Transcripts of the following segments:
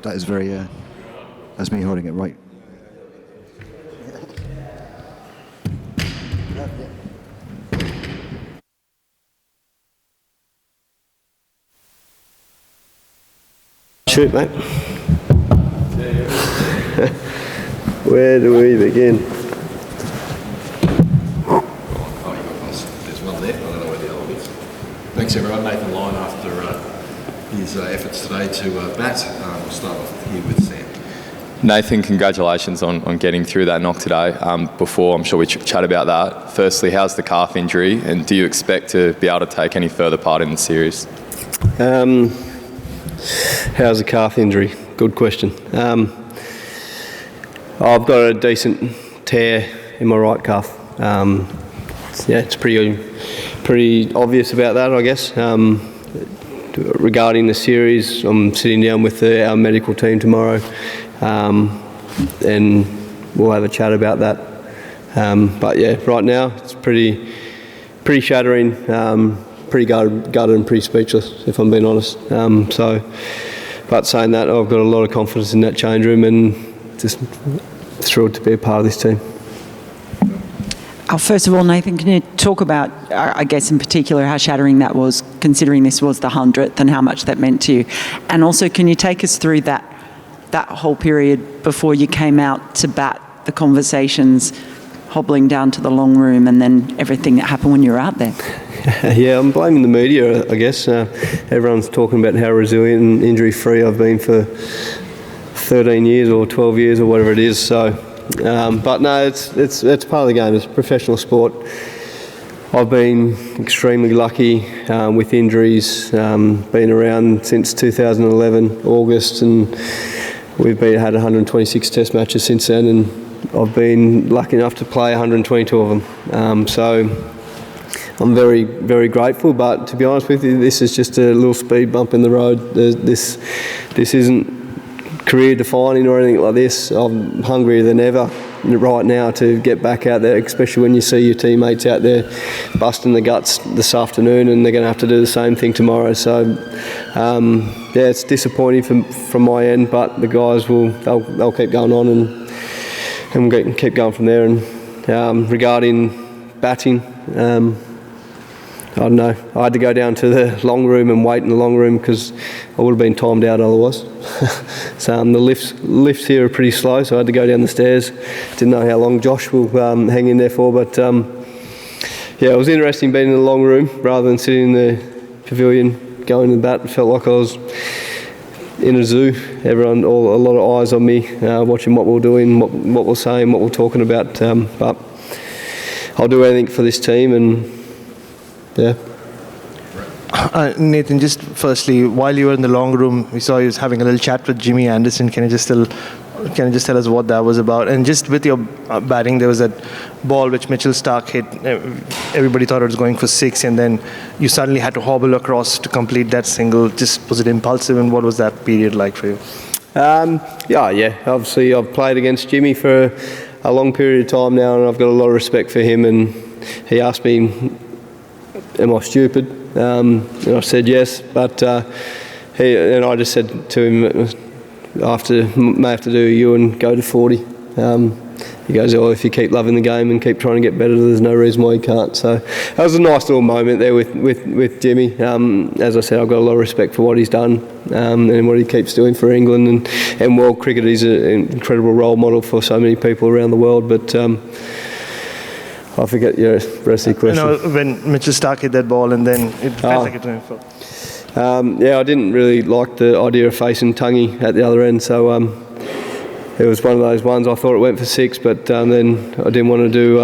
That is very, that's me holding it right. Shoot, mate. Where do we begin? There's one there. I don't know where the other one is. Thanks everyone. Nathan Lyon after his efforts today to bat. We'll start off here with Sam. Nathan, congratulations on getting through that knock today. Before, I'm sure we chat about that. Firstly, how's the calf injury, and do you expect to be able to take any further part in the series? How's the calf injury? Good question. I've got a decent tear in my right calf. It's pretty obvious about that, I guess. Regarding the series, I'm sitting down with our medical team tomorrow, and we'll have a chat about that. But yeah, right now it's pretty shattering, pretty gutted and pretty speechless, if I'm being honest. But saying that, I've got a lot of confidence in that change room and just thrilled to be a part of this team. First of all, Nathan, can you talk about, I guess in particular, how shattering that was, considering this was the 100th, and how much that meant to you? And also, can you take us through that whole period before you came out to bat, the conversations, hobbling down to the long room, and then everything that happened when you were out there? Yeah, I'm blaming the media, I guess. Everyone's talking about how resilient and injury-free I've been for 13 years or 12 years or whatever it is. So, but no, it's part of the game. It's professional sport. I've been extremely lucky with injuries. Been around since 2011 August, and we've had 126 Test matches since then, and I've been lucky enough to play 122 of them. So I'm very, very grateful, but to be honest with you, this is just a little speed bump in the road. This isn't career defining or anything like this. I'm hungrier than ever right now to get back out there, especially when you see your teammates out there busting the guts this afternoon, and they're going to have to do the same thing tomorrow. So yeah, it's disappointing from my end, but the guys they'll keep going on, and we'll keep going from there. And regarding batting, I don't know. I had to go down to the long room and wait in the long room because I would have been timed out otherwise. So the lifts here are pretty slow, so I had to go down the stairs. Didn't know how long Josh will hang in there for, but yeah, it was interesting being in the long room rather than sitting in the pavilion going to the bat. It felt like I was in a zoo. A lot of eyes on me, watching what we're doing, what we're saying, what we're talking about. But I'll do anything for this team, and yeah. Nathan, just firstly, while you were in the long room, we saw you was having a little chat with Jimmy Anderson. Can you just tell us what that was about? And just with your batting, there was that ball which Mitchell Starc hit. Everybody thought it was going for 6, and then you suddenly had to hobble across to complete that single. Just was it impulsive, and what was that period like for you? Yeah. Obviously, I've played against Jimmy for a long period of time now, and I've got a lot of respect for him. And he asked me, am I stupid? And I said yes, but I just said to him, may have to do you and go to 40. He goes, oh, if you keep loving the game and keep trying to get better, there's no reason why you can't. So that was a nice little moment there with Jimmy. As I said, I've got a lot of respect for what he's done and what he keeps doing for England and world cricket. He's an incredible role model for so many people around the world. But I forget your rest of the question. You know, when Mitchell Starc hit that ball and then it felt like it went for. Yeah, I didn't really like the idea of facing Tungy at the other end, so it was one of those ones. I thought it went for 6, but then I didn't want to do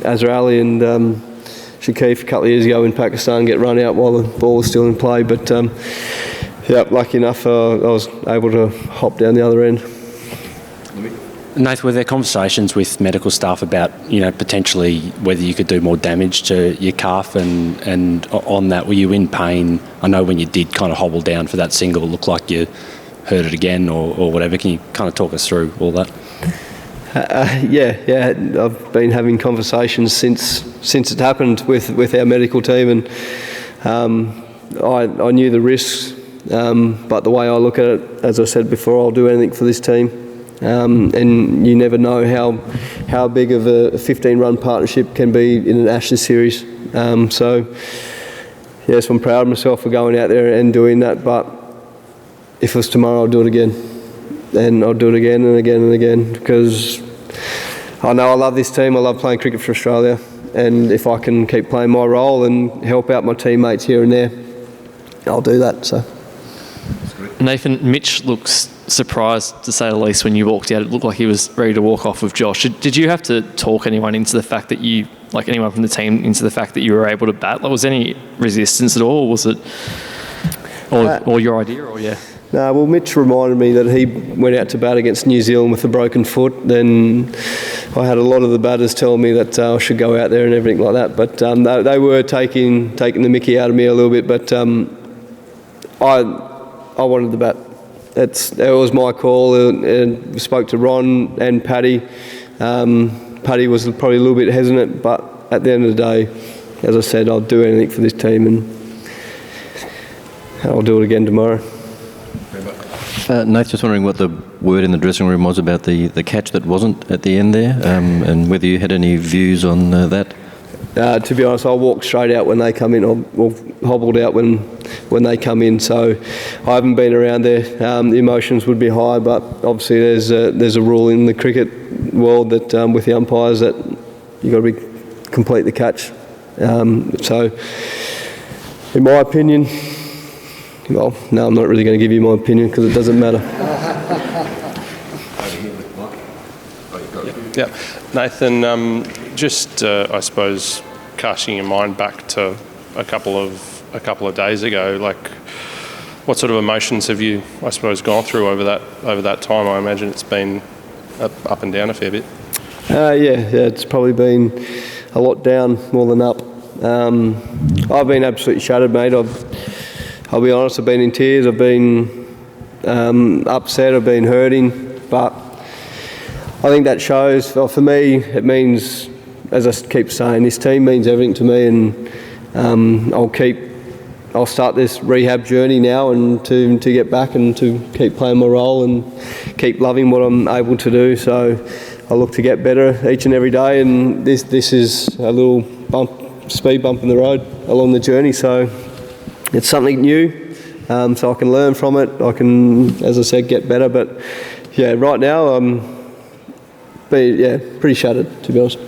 Azhar Ali and Shakif a couple of years ago in Pakistan get run out while the ball was still in play. But yeah, lucky enough, I was able to hop down the other end. Nathan, were there conversations with medical staff about, potentially whether you could do more damage to your calf, and on that, were you in pain? I know when you did kind of hobble down for that single, it looked like you hurt it again or whatever. Can you kind of talk us through all that? Yeah. I've been having conversations since it happened with our medical team, and I knew the risks But the way I look at it, as I said before, I'll do anything for this team. And you never know how big of a 15-run partnership can be in an Ashes series. So, yes, I'm proud of myself for going out there and doing that, but if it was tomorrow, I'll do it again. And I'll do it again and again and again, because I know I love this team. I love playing cricket for Australia. And if I can keep playing my role and help out my teammates here and there, I'll do that. So, Nathan, Mitch looks surprised, to say the least, when you walked out. It looked like he was ready to walk off with Josh. Did you have to talk anyone into the fact that you, like anyone from the team, into the fact that you were able to bat? Like, was there any resistance at all, or was it or your idea, or yeah? No, well, Mitch reminded me that he went out to bat against New Zealand with a broken foot. Then I had a lot of the batters tell me that I should go out there and everything like that. But they were taking the mickey out of me a little bit. But I wanted the bat. It was my call. And spoke to Ron and Paddy. Paddy was probably a little bit hesitant, but at the end of the day, as I said, I'll do anything for this team, and I'll do it again tomorrow. Nath, just wondering what the word in the dressing room was about the catch that wasn't at the end there, and whether you had any views on that. To be honest, I'll walk straight out when they come in, or hobbled out when they come in. So I haven't been around there. The emotions would be high, but obviously there's a rule in the cricket world that with the umpires that you've got to complete the catch. So in my opinion, well, no, I'm not really going to give you my opinion because it doesn't matter. Yeah, Nathan, just I suppose casting your mind back to a couple of days ago, like what sort of emotions have you, I suppose, gone through over that time? I imagine it's been up and down a fair bit. Yeah, it's probably been a lot down more than up. I've been absolutely shattered, mate. I'll be honest, I've been in tears, I've been upset, I've been hurting, but I think that shows, for me, it means, as I keep saying, this team means everything to me, and I'll start this rehab journey now and to get back and to keep playing my role and keep loving what I'm able to do. So I look to get better each and every day, and this is a little speed bump in the road along the journey. So it's something new, so I can learn from it. I can, as I said, get better. But yeah, right now I'm pretty shattered, to be honest.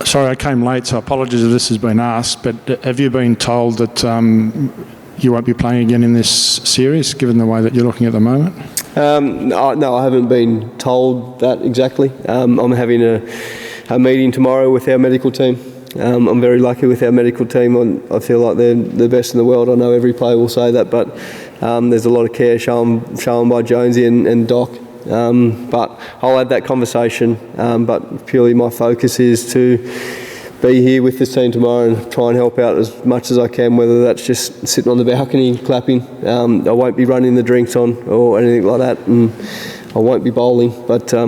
Sorry, I came late, so apologies if this has been asked, but have you been told that you won't be playing again in this series, given the way that you're looking at the moment? No, I haven't been told that exactly. I'm having a meeting tomorrow with our medical team. I'm very lucky with our medical team. I feel like they're the best in the world. I know every player will say that, but there's a lot of care shown by Jonesy and Doc. But I'll have that conversation. But purely my focus is to be here with this team tomorrow and try and help out as much as I can, whether that's just sitting on the balcony clapping. I won't be running the drinks on or anything like that, and I won't be bowling, but I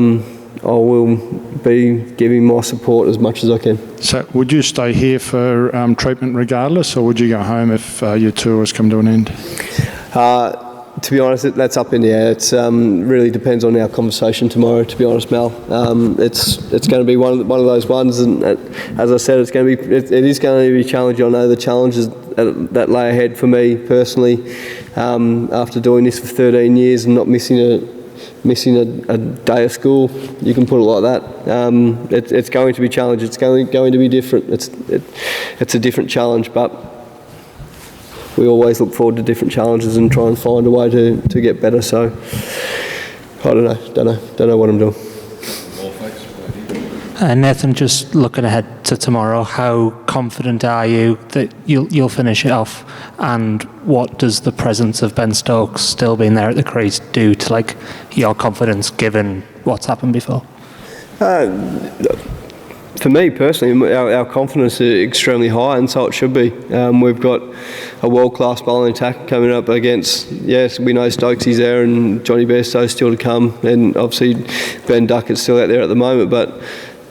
will be giving my support as much as I can. So would you stay here for treatment regardless, or would you go home if your tour has come to an end? To be honest, that's up in the air. It really depends on our conversation tomorrow, to be honest, Mel. It's going to be one of those ones, and as I said, it is going to be challenging. I know the challenges that lay ahead for me personally, after doing this for 13 years and not missing a day of school, you can put it like that. It's going to be challenging. It's going to be different. It's a different challenge, but we always look forward to different challenges and try and find a way to get better. So I don't know what I'm doing. Nathan, just looking ahead to tomorrow, how confident are you that you'll finish it off? And what does the presence of Ben Stokes still being there at the crease do to your confidence, given what's happened before? For me personally, our confidence is extremely high, and so it should be. We've got a world-class bowling attack coming up against, yes, we know Stokesy's there and Johnny Bairstow's still to come, and obviously Ben Duckett's still out there at the moment, but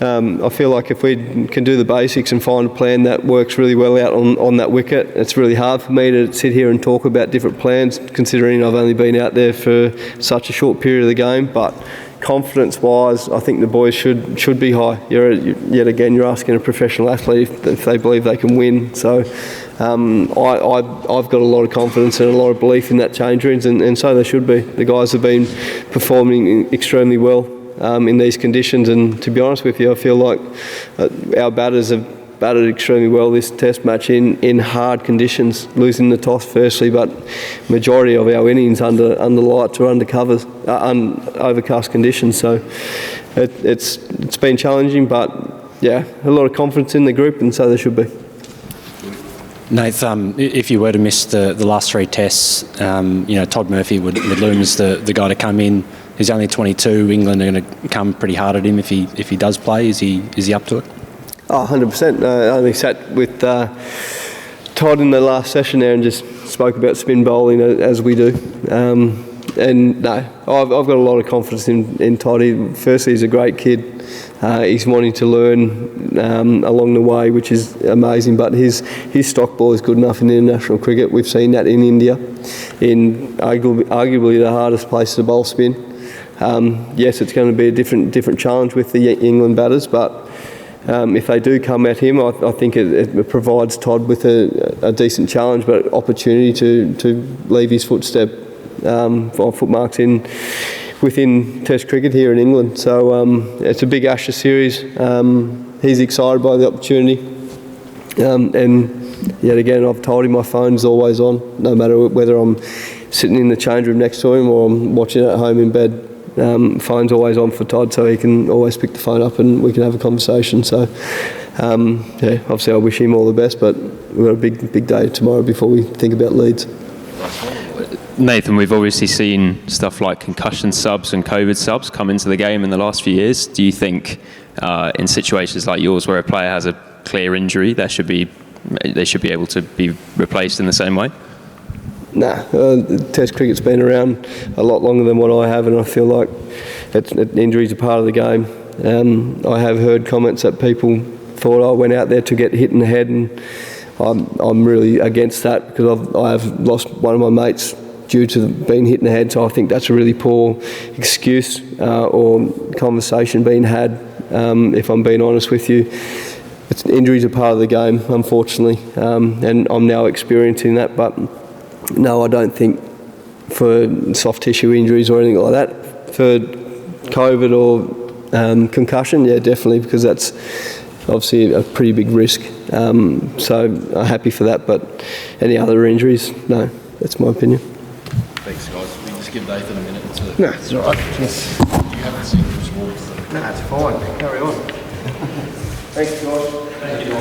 I feel like if we can do the basics and find a plan that works really well out on that wicket, it's really hard for me to sit here and talk about different plans, considering I've only been out there for such a short period of the game. But confidence-wise, I think the boys should be high. Yet again, you're asking a professional athlete if they believe they can win. So I've got a lot of confidence and a lot of belief in that change rooms, and so they should be. The guys have been performing extremely well in these conditions, and to be honest with you, I feel like our batters have batted extremely well this test match in hard conditions, losing the toss firstly, but majority of our innings under lights or under covers, overcast conditions. So it's been challenging, but yeah, a lot of confidence in the group, and so there should be. Nath, if you were to miss the last 3 tests, Todd Murphy would loom as the guy to come in. He's only 22. England are going to come pretty hard at him if he does play. Is he up to it? Oh, 100%. I only sat with Todd in the last session there and just spoke about spin bowling as we do. And no, I've got a lot of confidence in Todd. Firstly, he's a great kid. He's wanting to learn along the way, which is amazing. But his stock ball is good enough in international cricket. We've seen that in India, in arguably the hardest place to bowl spin. Yes, it's going to be a different challenge with the England batters, but if they do come at him, I think it provides Todd with a decent challenge, but opportunity to leave his footstep or footmarks within Test cricket here in England. So it's a big Ashes series. He's excited by the opportunity, and yet again, I've told him my phone's always on, no matter whether I'm sitting in the change room next to him or I'm watching at home in bed. Phone's always on for Todd, so he can always pick the phone up and we can have a conversation. So, obviously I wish him all the best, but we've got a big day tomorrow before we think about Leeds. Nathan, we've obviously seen stuff like concussion subs and COVID subs come into the game in the last few years. Do you think in situations like yours where a player has a clear injury, they should be able to be replaced in the same way? Nah, Test cricket's been around a lot longer than what I have, and I feel like injuries are part of the game. I have heard comments that people thought I went out there to get hit in the head, and I'm really against that because I have lost one of my mates due to being hit in the head, so I think that's a really poor excuse or conversation being had, if I'm being honest with you. Injuries are part of the game, unfortunately, and I'm now experiencing that, but no, I don't think for soft tissue injuries or anything like that. For COVID or concussion, yeah, definitely, because that's obviously a pretty big risk. So I'm happy for that, but any other injuries, no, that's my opinion. Thanks, guys. We just give Nathan a minute to... No, it's all right. You haven't seen Chris Ward. No, it's fine. Carry on. Thanks, guys. Thank you.